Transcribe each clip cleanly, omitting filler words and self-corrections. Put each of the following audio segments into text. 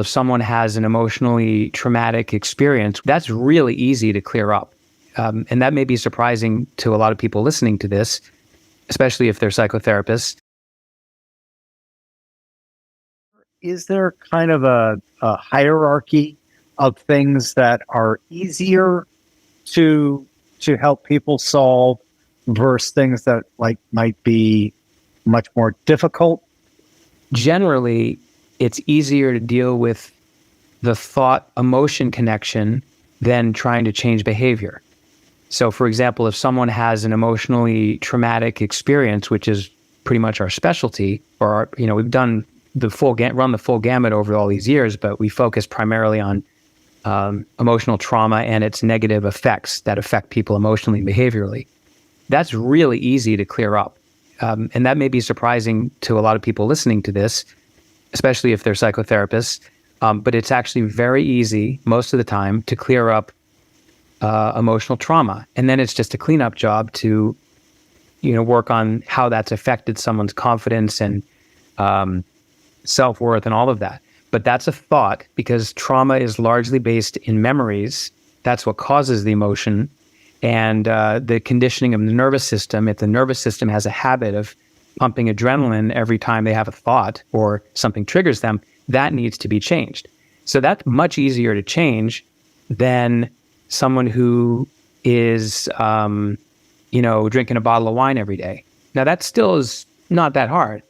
If someone has an emotionally traumatic experience, that's really easy to clear up. And that may be surprising to a lot of people listening to this, especially if they're psychotherapists. Is there kind of a hierarchy of things that are easier to help people solve versus things that might be much more difficult? Generally, it's easier to deal with the thought-emotion connection than trying to change behavior. So, for example, if someone has an emotionally traumatic experience, which is pretty much our specialty, we've done run the full gamut over all these years, but we focus primarily on emotional trauma and its negative effects that affect people emotionally and behaviorally. That's really easy to clear up. And that may be surprising to a lot of people listening to this, especially if they're psychotherapists. But it's actually very easy most of the time to clear up emotional trauma. And then it's just a cleanup job to, work on how that's affected someone's confidence and self-worth and all of that. But that's a thought, because trauma is largely based in memories. That's what causes the emotion. And the conditioning of the nervous system, if the nervous system has a habit of pumping adrenaline every time they have a thought or something triggers them, that needs to be changed. So that's much easier to change than someone who is, drinking a bottle of wine every day. Now, that still is not that hard,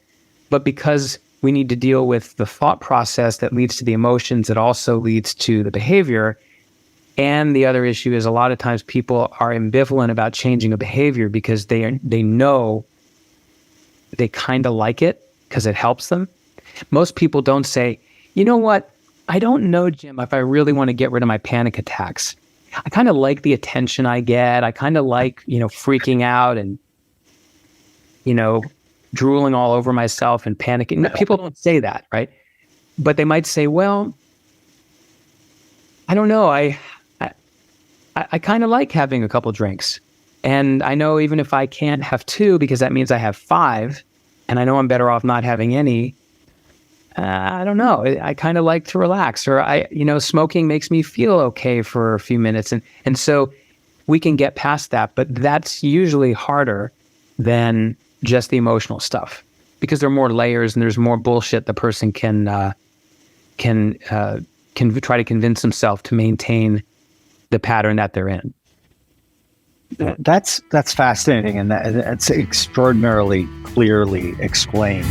but because we need to deal with the thought process that leads to the emotions, that also leads to the behavior. And the other issue is a lot of times people are ambivalent about changing a behavior because they know they kind of like it because it helps them. Most people don't say, you know what, I don't know, Jim, if I really want to get rid of my panic attacks. I kind of like the attention I get. I kind of like, freaking out and, drooling all over myself and panicking. No, people don't say that, right? But they might say, well, I don't know. I kind of like having a couple drinks. And I know even if I can't have two, because that means I have five, and I know I'm better off not having any, I don't know. I kind of like to relax, or smoking makes me feel okay for a few minutes. And so we can get past that, but that's usually harder than just the emotional stuff, because there are more layers and there's more bullshit the person can try to convince himself to maintain the pattern that they're in. That's fascinating, and that's extraordinarily clearly explained.